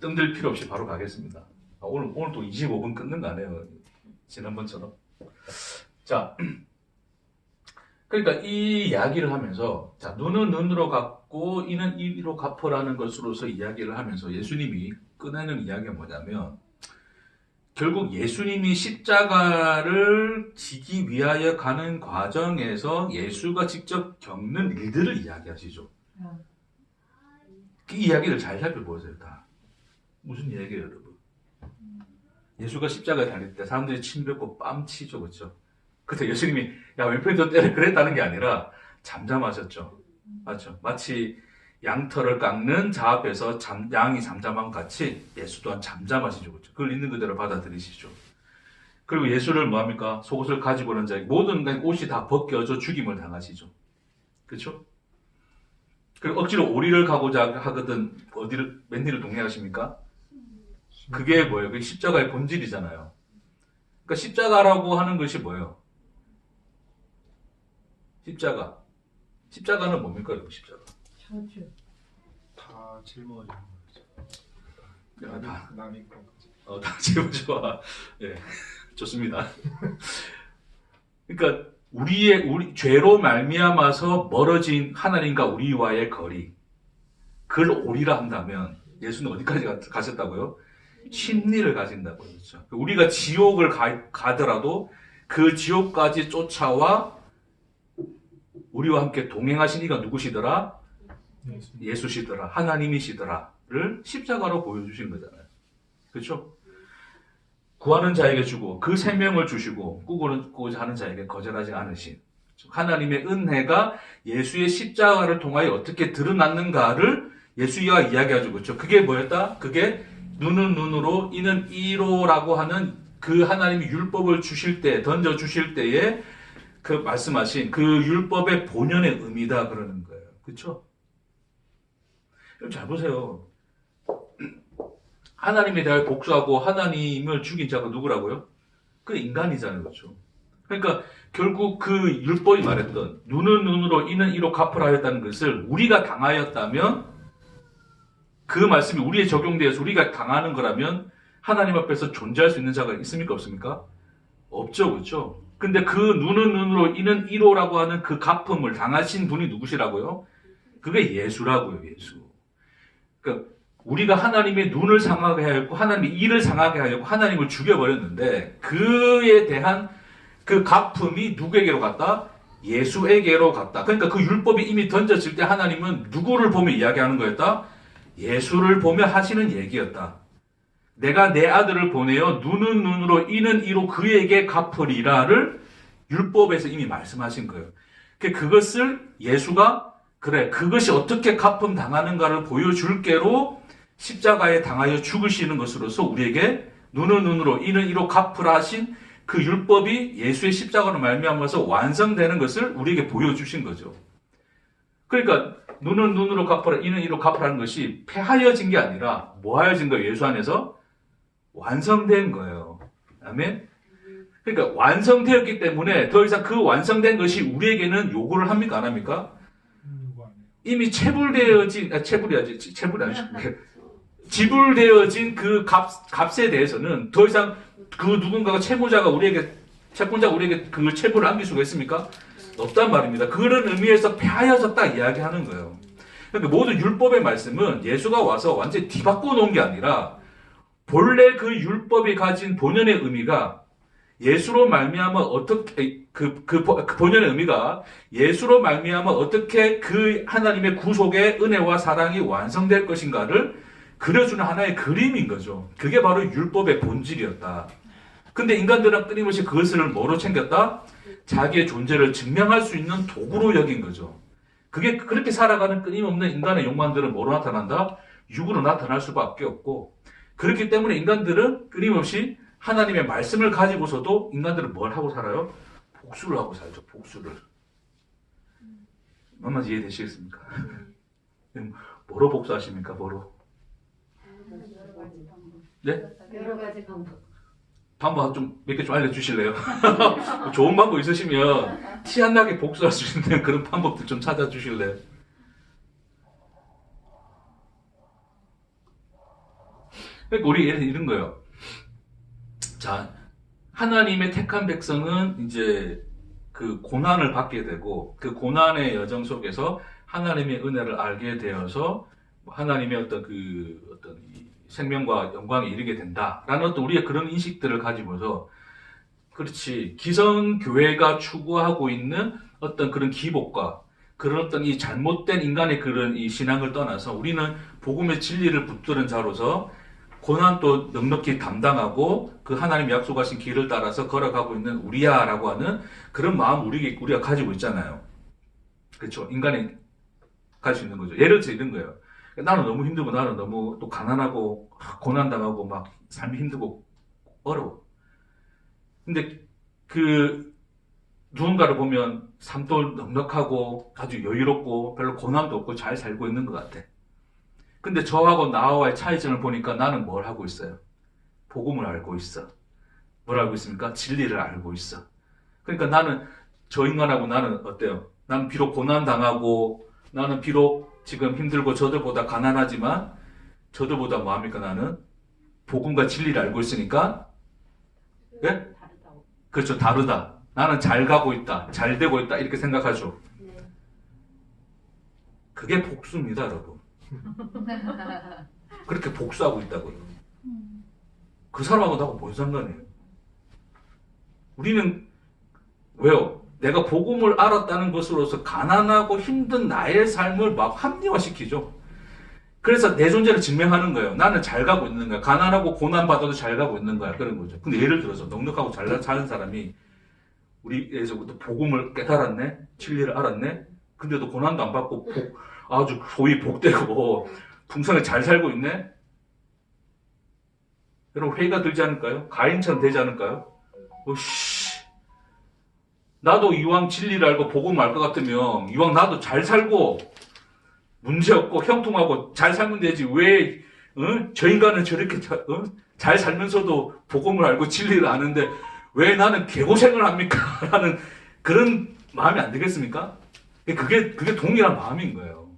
뜸들 필요 없이 바로 가겠습니다. 오늘 또 25분 끊는 거 아니에요? 지난번처럼. 자, 그러니까 이 이야기를 하면서 자 눈은 눈으로 갚고 이는 이로 갚으라는 것으로서 이야기를 하면서 예수님이 꺼내는 이야기가 뭐냐면 결국 예수님이 십자가를 지기 위하여 가는 과정에서 예수가 직접 겪는 일들을 이야기하시죠. 그 이야기를 잘 살펴보세요. 다 무슨 이야기예요, 여러분? 예수가 십자가에 달릴 때 사람들이 침 뱉고 뺨치죠, 그렇죠? 그때 예수님이 야 왼편도 때려 그랬다는 게 아니라 잠잠하셨죠, 맞죠? 마치 양털을 깎는 자 앞에서 양이 잠잠함 같이 예수 또한 잠잠하시죠, 그렇죠? 그걸 있는 그대로 받아들이시죠. 그리고 예수를 뭐합니까? 속옷을 가지고 오는 자에게 모든 옷이 다 벗겨져 죽임을 당하시죠, 그렇죠? 그리고 억지로 오리를 가고자 하거든 어디를 맨일을 동행하십니까? 그게 뭐예요? 그게 십자가의 본질이잖아요. 그러니까 십자가라고 하는 것이 뭐예요? 십자가는 뭡니까? 십자가. 다 짊어지는 거죠. 남이 거. 다 짊어져. 예, 좋습니다. 그러니까 우리 죄로 말미암아서 멀어진 하나님과 우리와의 거리, 그걸 오리라 한다면 예수는 어디까지 가셨다고요? 심리를 가진다고요. 그렇죠? 우리가 지옥을 가더라도 그 지옥까지 쫓아와 우리와 함께 동행하신 이가 누구시더라? 예수시더라. 하나님이시더라를 십자가로 보여주신 거잖아요. 그렇죠? 구하는 자에게 주고 그 생명을 주시고 꾸고자 하는 자에게 거절하지 않으신 하나님의 은혜가 예수의 십자가를 통하여 어떻게 드러났는가를 예수가 이야기하죠. 그렇죠? 그게 뭐였다? 그게 눈은 눈으로 이는 이로라고 하는 그 하나님이 율법을 주실 때, 던져 주실 때에 그 말씀하신 그 율법의 본연의 의미다 그러는 거예요. 그렇죠? 잘 보세요. 하나님에 대하여 복수하고 하나님을 죽인 자가 누구라고요? 그 인간이잖아요. 그렇죠? 그러니까 결국 그 율법이 말했던 눈은 눈으로 이는 이로 갚으라 하였다는 것을 우리가 당하였다면 그 말씀이 우리에 적용되어서 우리가 당하는 거라면 하나님 앞에서 존재할 수 있는 자가 있습니까? 없습니까? 없죠. 그렇죠? 근데 그 눈은 눈으로 이는 이로라고 하는 그 갚음을 당하신 분이 누구시라고요? 그게 예수라고요. 예수. 그러니까 우리가 하나님의 눈을 상하게 하였고 하나님의 이를 상하게 하였고 하나님을 죽여버렸는데 그에 대한 그 갚음이 누구에게로 갔다? 예수에게로 갔다. 그러니까 그 율법이 이미 던져질 때 하나님은 누구를 보며 이야기하는 거였다? 예수를 보며 하시는 얘기였다. 내가 내 아들을 보내어 눈은 눈으로 이는 이로 그에게 갚으리라를 율법에서 이미 말씀하신 거예요. 그것을 예수가 그래 그것이 어떻게 갚음 당하는가를 보여줄 게로 십자가에 당하여 죽으시는 것으로서 우리에게 눈은 눈으로 이는 이로 갚으라 하신 그 율법이 예수의 십자가로 말미암아서 완성되는 것을 우리에게 보여주신 거죠. 그러니까 눈은 눈으로 갚으라 이는 이로 갚으라는 것이 폐하여진 게 아니라 뭐 하여진 거예요? 예수 안에서 완성된 거예요. 아멘. 그러니까 완성되었기 때문에 더 이상 그 완성된 것이 우리에게는 요구를 합니까? 안 합니까? 이미 지불되어진 그 값에 대해서는 더 이상 그 누군가가 채권자가 우리에게 그 채무를 안길 수가 있습니까? 없단 말입니다. 그런 의미에서 폐하여졌다 이야기하는 거예요. 그러니까 모든 율법의 말씀은 예수가 와서 완전히 뒤바꿔 놓은 게 아니라 본래 그 율법이 가진 본연의 의미가 예수로 말미암아 어떻게 그 본연의 의미가 예수로 말미암아 어떻게 그 하나님의 구속의 은혜와 사랑이 완성될 것인가를 그려주는 하나의 그림인 거죠. 그게 바로 율법의 본질이었다. 근데 인간들은 끊임없이 그것을 뭐로 챙겼다? 자기의 존재를 증명할 수 있는 도구로 여긴 거죠. 그게 그렇게 살아가는 끊임없는 인간의 욕망들은 뭐로 나타난다? 육으로 나타날 수밖에 없고 그렇기 때문에 인간들은 끊임없이 하나님의 말씀을 가지고서도 인간들은 뭘 하고 살아요? 복수를 하고 살죠. 복수를. 얼마나 이해되시겠습니까? 뭐로 복수하십니까? 뭐로? 네? 여러 가지 방법. 방법 좀 몇 개 좀 알려주실래요? 좋은 방법 있으시면 티 안 나게 복수할 수 있는 그런 방법들 좀 찾아주실래요? 그러니까 우리 예를 이런 거예요. 자, 하나님의 택한 백성은 이제 그 고난을 받게 되고 그 고난의 여정 속에서 하나님의 은혜를 알게 되어서 하나님의 어떤 이 생명과 영광에 이르게 된다라는 어떤 우리의 그런 인식들을 가지고서 그렇지 기성교회가 추구하고 있는 어떤 그런 기복과 그런 어떤 이 잘못된 인간의 그런 이 신앙을 떠나서 우리는 복음의 진리를 붙드는 자로서 고난도 넉넉히 담당하고 그 하나님 약속하신 길을 따라서 걸어가고 있는 우리야라고 하는 그런 마음 우리가 가지고 있잖아요. 그렇죠? 인간이 가지고 있는 거죠. 예를 들어 이런 거예요. 나는 너무 힘들고 나는 너무 또 가난하고 고난당하고 막 삶이 힘들고 어려워. 근데 그 누군가를 보면 삶도 넉넉하고 아주 여유롭고 별로 고난도 없고 잘 살고 있는 것 같아. 근데 저하고 나와의 차이점을 보니까 나는 뭘 하고 있어요? 복음을 알고 있어. 뭘 알고 있습니까? 진리를 알고 있어. 그러니까 나는 저 인간하고 나는 어때요? 나는 비록 고난당하고 나는 비록 지금 힘들고 저들보다 가난하지만 저들보다 뭐합니까? 나는 복음과 진리를 알고 있으니까 네? 그렇죠. 다르다. 나는 잘 가고 있다. 잘 되고 있다. 이렇게 생각하죠. 그게 복수입니다, 여러분. 그렇게 복수하고 있다고요. 그 사람하고 나하고 뭔 상관이에요? 우리는 왜요? 내가 복음을 알았다는 것으로서 가난하고 힘든 나의 삶을 막 합리화시키죠. 그래서 내 존재를 증명하는 거예요. 나는 잘 가고 있는 거야. 가난하고 고난받아도 잘 가고 있는 거야. 그런 거죠. 근데 예를 들어서 넉넉하고 잘 사는 사람이 우리에서부터 복음을 깨달았네? 진리를 알았네? 근데도 고난도 안 받고 아주 소위 복되고 풍성하게 잘 살고 있네? 여러분 회의가 들지 않을까요? 가인처럼 되지 않을까요? 나도 이왕 진리를 알고 복음을 알 것 같으면 이왕 나도 잘 살고 문제없고 형통하고 잘 살면 되지. 왜 저 인간은 저렇게 잘 살면서도 복음을 알고 진리를 아는데 왜 나는 개고생을 합니까? 라는 그런 마음이 안 되겠습니까? 그게 동일한 마음인 거예요.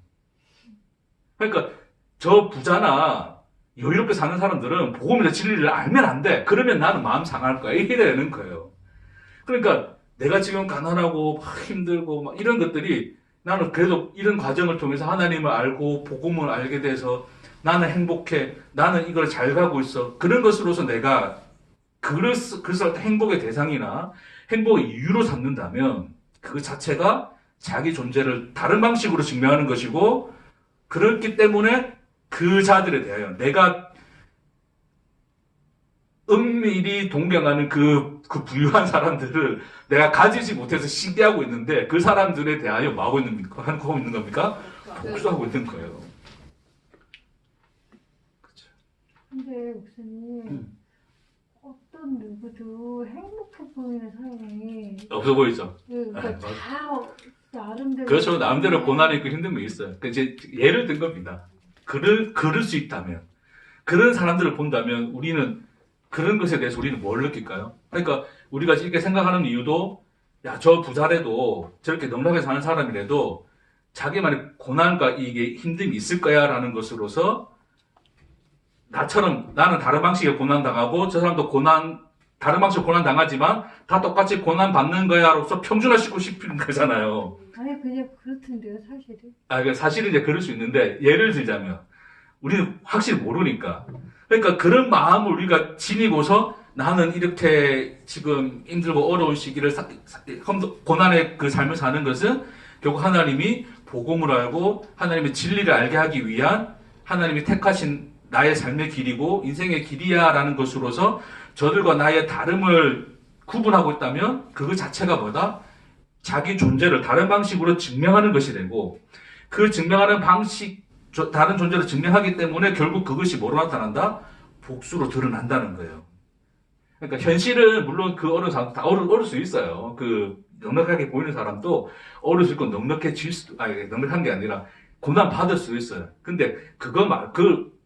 그러니까 저 부자나 여유롭게 사는 사람들은 복음이나 진리를 알면 안 돼. 그러면 나는 마음 상할 거야. 이래 되는 거예요. 그러니까 내가 지금 가난하고 막 힘들고 막 이런 것들이 나는 그래도 이런 과정을 통해서 하나님을 알고 복음을 알게 돼서 나는 행복해. 나는 이걸 잘 가고 있어. 그런 것으로서 내가 그래서 행복의 대상이나 행복의 이유로 삼는다면 그 자체가 자기 존재를 다른 방식으로 증명하는 것이고 그렇기 때문에 그 자들에 대하여 내가 은밀히 동경하는 그 부유한 사람들을 내가 가지지 못해서 시기하고 있는데 그 사람들에 대하여 뭐 하고 있는 겁니까? 복수하고 있는 거예요. 그렇죠. 근데 목사님 어떤 누구도 행복해 보이는 삶이 없어 보이죠? 그러니까 다 나름대로 그렇죠. 남대로 고난이 있고 힘든 거 있어요. 이제 예를 든 겁니다. 그럴 수 있다면 그런 사람들을 본다면 우리는 그런 것에 대해서 우리는 뭘 느낄까요? 그러니까 우리가 이렇게 생각하는 이유도 야, 저 부자래도 저렇게 넉넉하게 사는 사람이라도 자기만의 고난과 이게 힘듦이 있을 거야 라는 것으로서 나처럼 나는 다른 방식의 고난당하고 저 사람도 다른 방식으로 고난당하지만 다 똑같이 고난받는 거야로서 평준화시키고 싶은 거잖아요. 아니 그냥 그렇던데요 사실은. 사실은 이제 그럴 수 있는데 예를 들자면 우리는 확실히 모르니까 그러니까 그런 마음을 우리가 지니고서 나는 이렇게 지금 힘들고 어려운 시기를 고난의 그 삶을 사는 것은 결국 하나님이 복음을 알고 하나님의 진리를 알게 하기 위한 하나님이 택하신 나의 삶의 길이고 인생의 길이야라는 것으로서 저들과 나의 다름을 구분하고 있다면 그거 자체가 뭐다? 자기 존재를 다른 방식으로 증명하는 것이 되고 그 증명하는 방식 다른 존재를 증명하기 때문에 결국 그것이 뭐로 나타난다? 복수로 드러난다는 거예요. 그러니까 현실은 물론 그 어려운 사람도 다 어릴 수 있어요. 그 넉넉하게 보이는 사람도 어릴 수 있고 넉넉한 게 아니라 고난 받을 수 있어요. 근데 그걸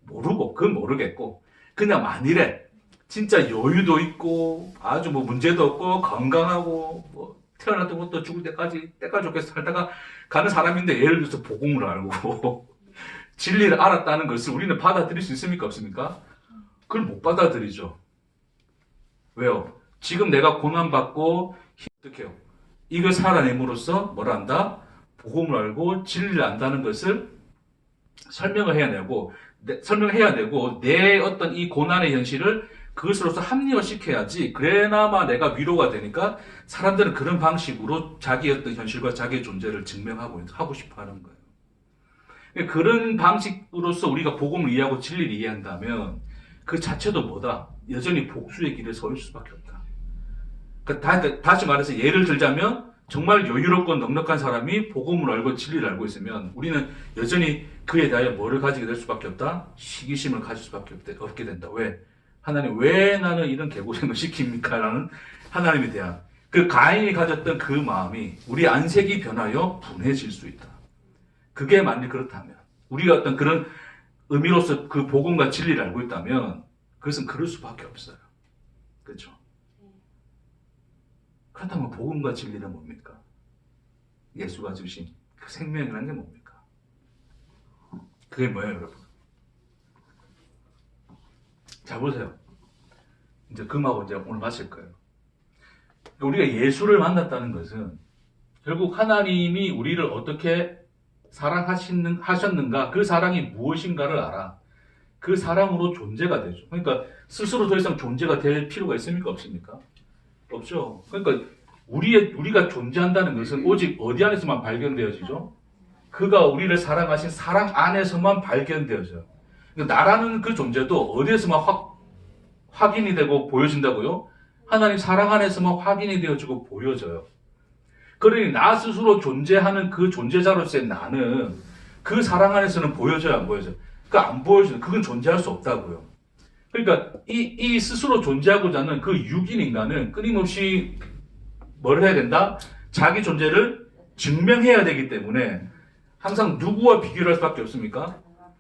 모르겠고 그냥 만일에 진짜 여유도 있고 아주 뭐 문제도 없고 건강하고 뭐 태어날 때부터 죽을 때까지 좋게 살다가 가는 사람인데 예를 들어서 복음을 알고 진리를 알았다는 것을 우리는 받아들일 수 있습니까? 없습니까? 그걸 못 받아들이죠. 왜요? 지금 내가 고난받고 어떻게 해요? 이걸 살아냄으로써 뭘 한다? 복음을 알고 진리를 안다는 것을 설명을 해야 되고 내 어떤 이 고난의 현실을 그것으로서 합리화시켜야지 그래나마 내가 위로가 되니까 사람들은 그런 방식으로 자기의 어떤 현실과 자기의 존재를 증명하고 싶어 하는 거예요. 그런 방식으로서 우리가 복음을 이해하고 진리를 이해한다면 그 자체도 뭐다? 여전히 복수의 길에 서 있을 수밖에 없다. 그러니까 다시 말해서 예를 들자면 정말 여유롭고 넉넉한 사람이 복음을 알고 진리를 알고 있으면 우리는 여전히 그에 대하여 뭐를 가지게 될 수밖에 없다? 시기심을 가질 수밖에 없게 된다. 왜? 하나님 왜 나는 이런 개고생을 시킵니까? 라는 하나님에 대한 그 가인이 가졌던 그 마음이 우리 안색이 변하여 분해질 수 있다. 그게 만일 그렇다면 우리가 어떤 그런 의미로서 그 복음과 진리를 알고 있다면 그것은 그럴 수밖에 없어요. 그렇죠? 그렇다면 복음과 진리는 뭡니까? 예수가 주신 그 생명이라는 게 뭡니까? 그게 뭐예요, 여러분? 자, 보세요. 이제 금하고 이제 오늘 마칠 거예요. 우리가 예수를 만났다는 것은 결국 하나님이 우리를 어떻게 사랑하셨는가, 그 사랑이 무엇인가를 알아. 그 사랑으로 존재가 되죠. 그러니까 스스로 더 이상 존재가 될 필요가 있습니까? 없습니까? 없죠. 그러니까 우리가 존재한다는 것은 오직 어디 안에서만 발견되어지죠? 그가 우리를 사랑하신 사랑 안에서만 발견되어져요. 그러니까 나라는 그 존재도 어디에서만 확인이 되고 보여진다고요? 하나님 사랑 안에서만 확인이 되어지고 보여져요. 그러니 나 스스로 존재하는 그 존재자로서의 나는 그 사랑 안에서는 보여져요, 안 보여져요? 그 안 보여져요. 그건 존재할 수 없다고요. 그러니까 이 스스로 존재하고자 하는 그 육인 인간은 끊임없이 뭘 해야 된다? 자기 존재를 증명해야 되기 때문에 항상 누구와 비교를 할 수밖에 없습니까?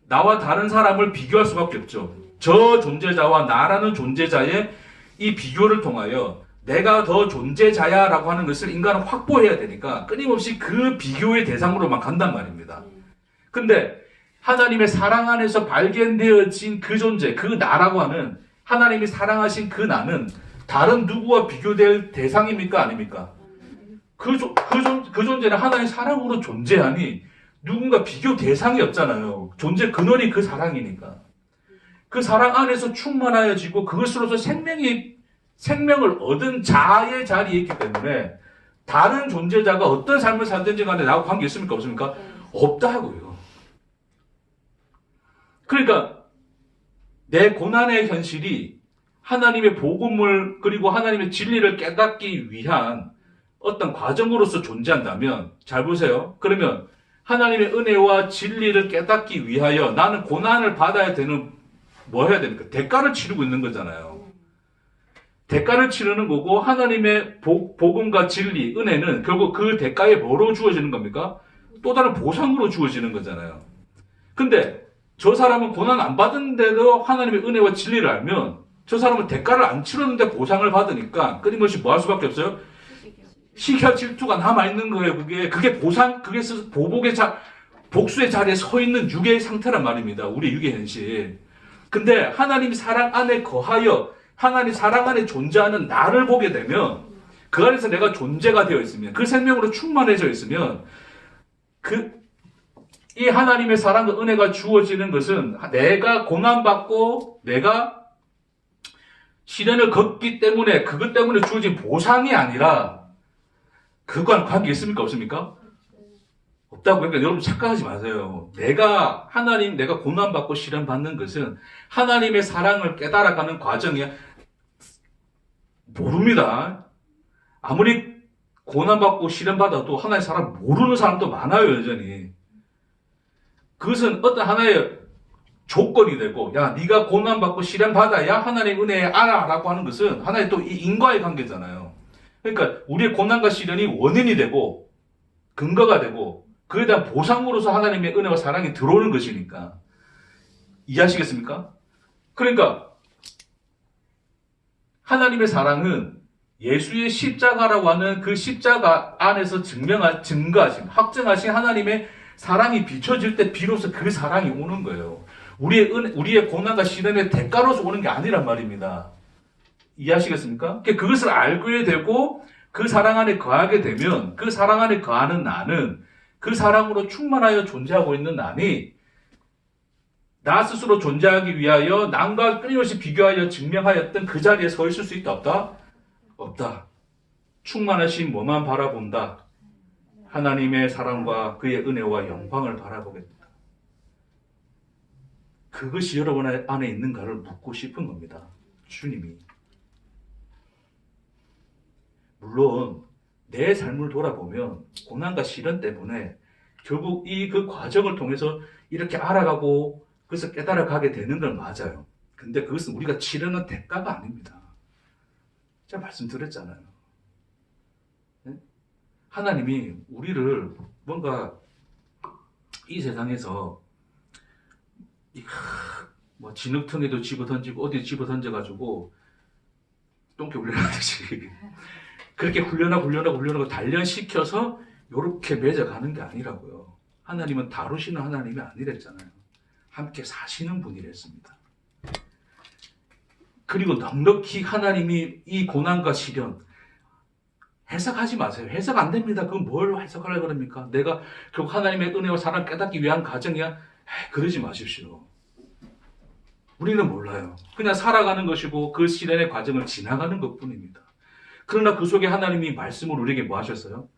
나와 다른 사람을 비교할 수밖에 없죠. 저 존재자와 나라는 존재자의 이 비교를 통하여 내가 더 존재자야 라고 하는 것을 인간은 확보해야 되니까 끊임없이 그 비교의 대상으로만 간단 말입니다. 근데 하나님의 사랑 안에서 발견되어진 그 존재, 그 나라고 하는 하나님이 사랑하신 그 나는 다른 누구와 비교될 대상입니까? 아닙니까? 그 존재는 하나님의 사랑으로 존재하니 누군가 비교 대상이 없잖아요. 존재 근원이 그 사랑이니까. 그 사랑 안에서 충만하여지고 그것으로서 생명을 얻은 자의 자리에 있기 때문에 다른 존재자가 어떤 삶을 살든지 간에 나하고 관계 있습니까? 없습니까? 없다고요. 그러니까 내 고난의 현실이 하나님의 복음을 그리고 하나님의 진리를 깨닫기 위한 어떤 과정으로서 존재한다면 잘 보세요. 그러면 하나님의 은혜와 진리를 깨닫기 위하여 나는 고난을 받아야 되는 뭐 해야 됩니까? 대가를 치르고 있는 거잖아요. 대가를 치르는 거고 하나님의 복음과 진리, 은혜는 결국 그 대가에 뭐로 주어지는 겁니까? 또 다른 보상으로 주어지는 거잖아요. 근데 저 사람은 고난 안 받은데도 하나님의 은혜와 진리를 알면 저 사람은 대가를 안 치르는데 보상을 받으니까 끊임없이 뭐 할 수밖에 없어요? 시기와 질투가 남아있는 거예요. 그게 보상, 그게 복수의 자리에 서 있는 육의 상태란 말입니다. 우리 육의 현실. 근데 하나님 사랑 안에 거하여 하나님 사랑 안에 존재하는 나를 보게 되면 그 안에서 내가 존재가 되어 있으면 그 생명으로 충만해져 있으면 이 하나님의 사랑과 은혜가 주어지는 것은 내가 고난받고 내가 시련을 겪기 때문에 그것 때문에 주어진 보상이 아니라 그거와는 관계 있습니까? 없습니까? 없다고. 그러니까 여러분 착각하지 마세요. 내가 고난받고 시련받는 것은 하나님의 사랑을 깨달아가는 과정이야. 모릅니다. 아무리 고난받고 시련받아도 하나님의 사랑 모르는 사람도 많아요, 여전히. 그것은 어떤 하나의 조건이 되고, 야, 네가 고난받고 시련받아야 하나님의 은혜에 알아라고 하는 것은 하나의 또 이 인과의 관계잖아요. 그러니까 우리의 고난과 시련이 원인이 되고 근거가 되고 그에 대한 보상으로서 하나님의 은혜와 사랑이 들어오는 것이니까. 이해하시겠습니까? 그러니까 하나님의 사랑은 예수의 십자가라고 하는 그 십자가 안에서 증거하신, 확증하신 하나님의 사랑이 비춰질 때 비로소 그 사랑이 오는 거예요. 우리의 고난과 시련의 대가로서 오는 게 아니란 말입니다. 이해하시겠습니까? 그것을 알게 되고 그 사랑 안에 거하게 되면 그 사랑 안에 거하는 나는 그 사랑으로 충만하여 존재하고 있는 나니 나 스스로 존재하기 위하여 남과 끊임없이 비교하여 증명하였던 그 자리에 서 있을 수 있다 없다? 없다. 충만하신 뭐만 바라본다. 하나님의 사랑과 그의 은혜와 영광을 바라보겠다. 그것이 여러분 안에 있는가를 묻고 싶은 겁니다. 주님이. 물론 내 삶을 돌아보면 고난과 시련 때문에 결국 그 과정을 통해서 이렇게 알아가고 그래서 깨달아가게 되는 건 맞아요. 근데 그것은 우리가 치르는 대가가 아닙니다. 제가 말씀드렸잖아요. 네? 하나님이 우리를 뭔가 이 세상에서 뭐 진흙탕에도 집어던지고 어디 집어던져가지고 똥개 훈련하듯이 그렇게 훈련하고 단련시켜서 이렇게 맺어가는 게 아니라고요. 하나님은 다루시는 하나님이 아니랬잖아요. 함께 사시는 분이랬습니다. 그리고 넉넉히 하나님이 이 고난과 시련 해석하지 마세요. 해석 안 됩니다. 그건 뭘 해석하려고 그럽니까? 내가 결국 하나님의 은혜와 사랑 깨닫기 위한 과정이야? 그러지 마십시오. 우리는 몰라요. 그냥 살아가는 것이고 그 시련의 과정을 지나가는 것뿐입니다. 그러나 그 속에 하나님이 말씀을 우리에게 뭐 하셨어요?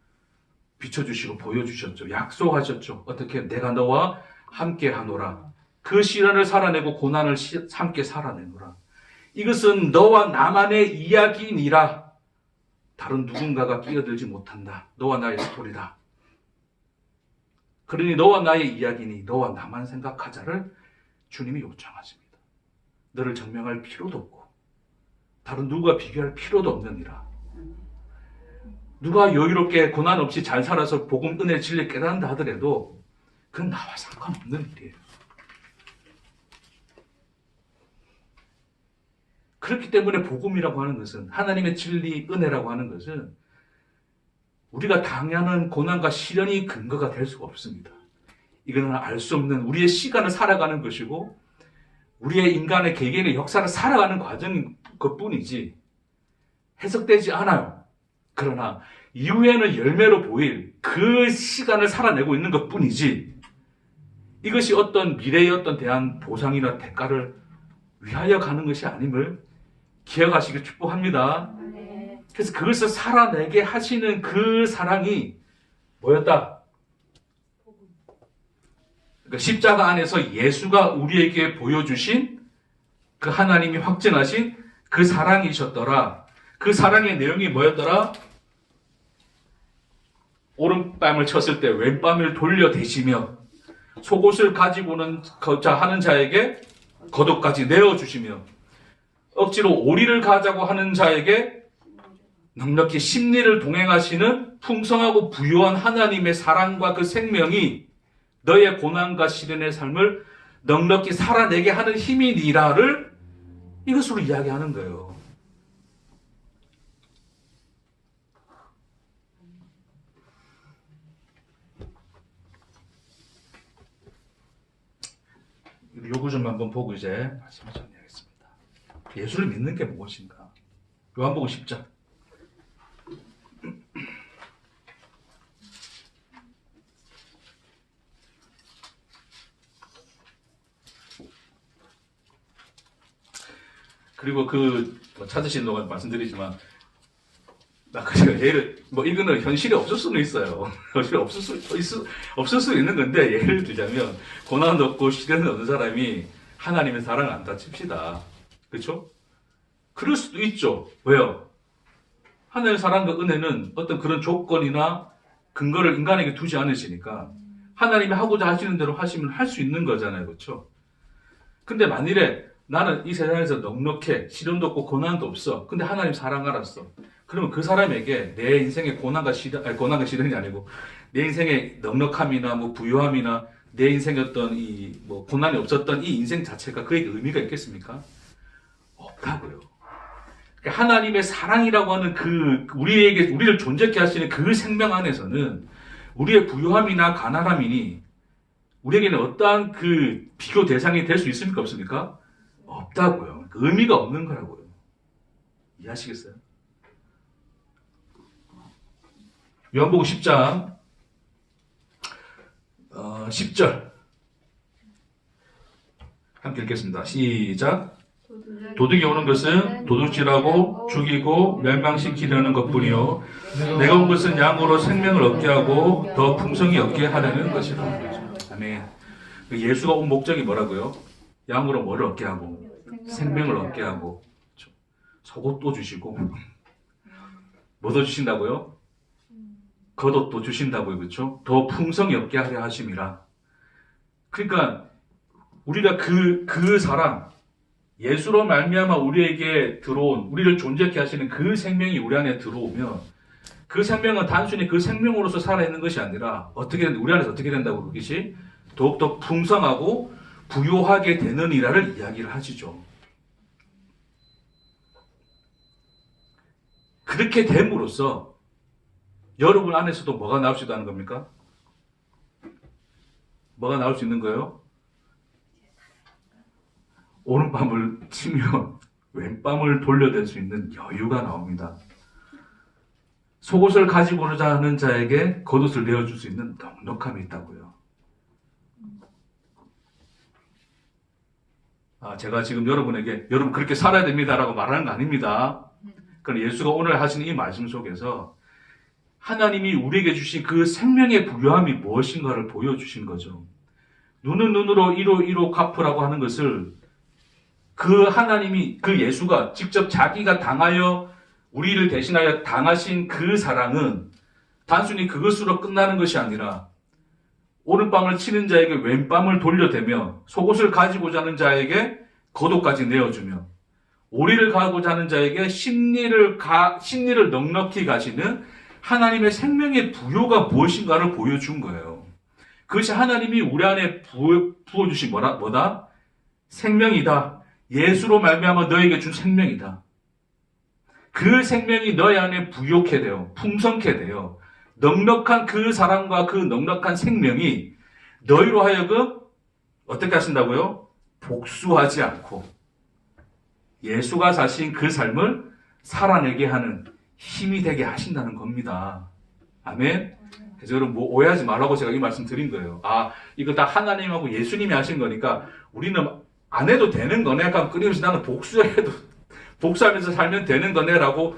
비춰주시고 보여주셨죠. 약속하셨죠. 어떻게? 내가 너와 함께 하노라. 그 시련을 살아내고 고난을 함께 살아내노라. 이것은 너와 나만의 이야기니라. 다른 누군가가 끼어들지 못한다. 너와 나의 스토리다. 그러니 너와 나의 이야기니 너와 나만 생각하자를 주님이 요청하십니다. 너를 증명할 필요도 없고 다른 누가 비교할 필요도 없느니라. 누가 여유롭게 고난 없이 잘 살아서 복음, 은혜, 진리 깨닫는다 하더라도 그건 나와 상관없는 일이에요. 그렇기 때문에 복음이라고 하는 것은, 하나님의 진리, 은혜라고 하는 것은 우리가 당하는 고난과 시련이 근거가 될 수가 없습니다. 이거는 알 수 없는 우리의 시간을 살아가는 것이고 우리의 인간의 개개인의 역사를 살아가는 과정인 것뿐이지 해석되지 않아요. 그러나 이후에는 열매로 보일 그 시간을 살아내고 있는 것뿐이지 이것이 어떤 미래의 어떤 대한 보상이나 대가를 위하여 가는 것이 아님을 기억하시길 축복합니다. 그래서 그것을 살아내게 하시는 그 사랑이 뭐였다? 그러니까 십자가 안에서 예수가 우리에게 보여주신 그 하나님이 확증하신 그 사랑이셨더라. 그 사랑의 내용이 뭐였더라? 오른뺨을 쳤을 때 왼뺨을 돌려대시며 속옷을 가지고는 하는 자에게 겉옷까지 내어주시며 억지로 오리를 가자고 하는 자에게 넉넉히 심리를 동행하시는 풍성하고 부유한 하나님의 사랑과 그 생명이 너의 고난과 시련의 삶을 넉넉히 살아내게 하는 힘이니라를 이것으로 이야기하는 거예요. 요구 좀 한번 보고 이제 말씀을 정리하겠습니다. 예수를 믿는 게 무엇인가? 요한복음 10장. 그리고 찾으신 동안 말씀드리지만 아까 제가 예를 이거는 현실이 없을 수는 있어요. 현실이 없을 수 있는 건데 예를 들자면 고난 없고 시련 없는 사람이 하나님의 사랑을 안다 칩시다. 그렇죠? 그럴 수도 있죠. 왜요? 하나님의 사랑과 은혜는 어떤 그런 조건이나 근거를 인간에게 두지 않으시니까 하나님이 하고자 하시는 대로 하시면 할 수 있는 거잖아요. 그렇죠? 근데 만일에 나는 이 세상에서 넉넉해, 시련도 없고 고난도 없어. 근데 하나님 사랑 알았어. 그러면 그 사람에게 내 인생의 고난과 시련이 아니고 내 인생의 넉넉함이나 부유함이나 내 인생의 어떤 고난이 없었던 이 인생 자체가 그에게 의미가 있겠습니까? 없다고요. 그러니까 하나님의 사랑이라고 하는 우리를 존재케 하시는 그 생명 안에서는 우리의 부유함이나 가난함이니 우리에게는 어떠한 비교 대상이 될 수 있습니까? 없습니까? 없다고요. 의미가 없는 거라고요. 이해하시겠어요? 요한복음 10장 10절 함께 읽겠습니다. 시작. 도둑이 오는 것은 도둑질하고 죽이고 멸망시키려는 것뿐이요 내가 온 것은 양으로 생명을 얻게 하고 더 풍성히 얻게 하려는 것이라. 아멘. 예수가 온 목적이 뭐라고요? 양으로 뭐를 얻게 하고 생명을 얻게 하고 속옷도 주시고 뭐도 주신다고요? 겉옷도 주신다고요. 그렇죠? 더 풍성히 얻게 하려 하심이라. 그러니까 우리가 그 사랑 예수로 말미암아 우리에게 들어온 우리를 존재케 하시는 그 생명이 우리 안에 들어오면 그 생명은 단순히 그 생명으로서 살아있는 것이 아니라 우리 안에서 어떻게 된다고 그것이 더욱더 풍성하고 부요하게 되느니라를 이야기를 하시죠. 그렇게 됨으로써 여러분 안에서도 뭐가 나올 수 있다는 겁니까? 뭐가 나올 수 있는 거예요? 오른밤을 치며 왼밤을 돌려댈 수 있는 여유가 나옵니다. 속옷을 가지고자 하는 자에게 겉옷을 내어줄 수 있는 넉넉함이 있다고요. 제가 지금 여러분 그렇게 살아야 됩니다라고 말하는 거 아닙니다. 그러나 예수가 오늘 하시는 이 말씀 속에서 하나님이 우리에게 주신 그 생명의 부유함이 무엇인가를 보여주신 거죠. 눈은 눈으로 이로 갚으라고 하는 것을 그 예수가 직접 자기가 당하여 우리를 대신하여 당하신 그 사랑은 단순히 그것으로 끝나는 것이 아니라 오른밤을 치는 자에게 왼밤을 돌려대며 속옷을 가지고자 하는 자에게 거독까지 내어주며 오리를 가고자 하는 자에게 심리를 넉넉히 가시는 하나님의 생명의 부요가 무엇인가를 보여준 거예요. 그것이 하나님이 우리 안에 부어주신 뭐다? 생명이다. 예수로 말미암아 너에게 준 생명이다. 그 생명이 너희 안에 부욕해 돼요. 풍성케 돼요. 넉넉한 그 사랑과 그 넉넉한 생명이 너희로 하여금 어떻게 하신다고요? 복수하지 않고 예수가 사신 그 삶을 살아내게 하는 힘이 되게 하신다는 겁니다. 아멘? 그래서 여러분 뭐 오해하지 말라고 제가 이 말씀 드린 거예요. 아, 이거 다 하나님하고 예수님이 하신 거니까 우리는 안 해도 되는 거네. 약간 끊임없이 나는 복수하면서 살면 되는 거네라고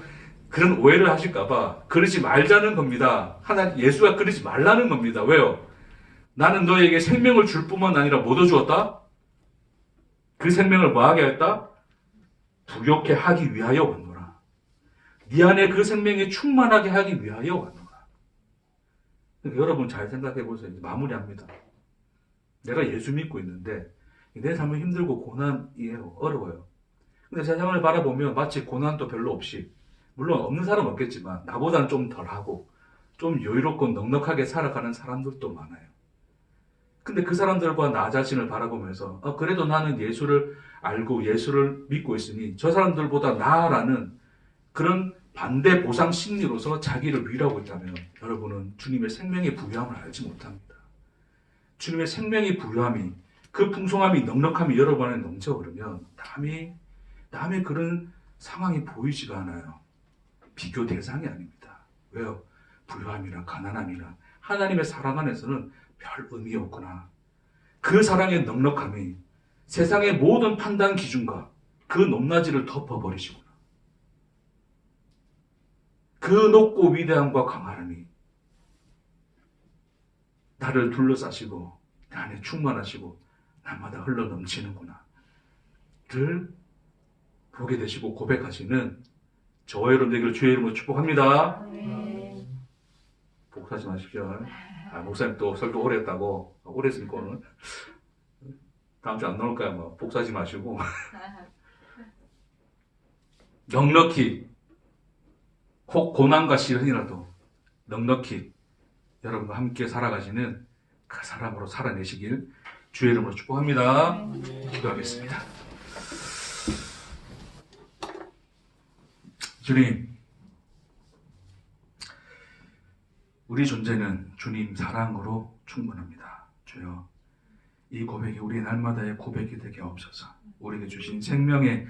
그런 오해를 하실까봐 그러지 말자는 겁니다. 예수가 그러지 말라는 겁니다. 왜요? 나는 너에게 생명을 줄 뿐만 아니라 뭐 더 주었다? 그 생명을 뭐하게 했다? 부욕해 하기 위하여 왔노라. 네 안에 그 생명이 충만하게 하기 위하여 왔노라. 그러니까 여러분 잘 생각해 보세요. 이제 마무리합니다. 내가 예수 믿고 있는데 내 삶은 힘들고 고난이에요. 어려워요. 근데 세상을 바라보면 마치 고난도 별로 없이, 물론 없는 사람 없겠지만 나보다는 좀 덜하고 좀 여유롭고 넉넉하게 살아가는 사람들도 많아요. 근데 그 사람들과 나 자신을 바라보면서 그래도 나는 예수를 알고 예수를 믿고 있으니 저 사람들보다 나아라는 그런 반대 보상 심리로서 자기를 위로하고 있다면 여러분은 주님의 생명의 부유함을 알지 못합니다. 주님의 생명의 부유함이, 그 풍성함이, 넉넉함이 여러분 안에 넘쳐 흐르면 남의 그런 상황이 보이지가 않아요. 비교 대상이 아닙니다. 왜요? 부유함이나 가난함이나 하나님의 사랑 안에서는 별 의미 없구나. 그 사랑의 넉넉함이 세상의 모든 판단 기준과 그 높낮이를 덮어버리시구나. 그 높고 위대함과 강함이 나를 둘러싸시고 내 안에 충만하시고 날마다 흘러넘치는구나 를 보게 되시고 고백하시는 저와 여러분들에게 주의 이름으로 축복합니다. 복사하지 마십시오. 목사님 또 설교 오래 했다고, 오래 했으니까 오늘 다음 주 안 나올까요? 뭐 복사하지 마시고 넉넉히, 혹 고난과 시련이라도 넉넉히 여러분과 함께 살아가시는 그 사람으로 살아내시길 주의 이름으로 축복합니다. 기도하겠습니다. 주님, 우리 존재는 주님 사랑으로 충분합니다. 주여, 이 고백이 우리 날마다의 고백이 되게 없어서 우리에게 주신 생명의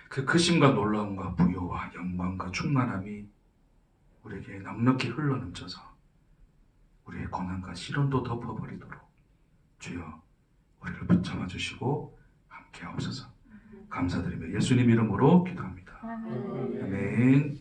그 크심과 놀라움과 부요와 영광과 충만함이 우리에게 넉넉히 흘러넘쳐서 우리의 고난과 시련도 덮어버리도록 주여 우리를 붙잡아 주시고 함께 하옵소서. 감사드리며 예수님 이름으로 기도합니다. 아멘.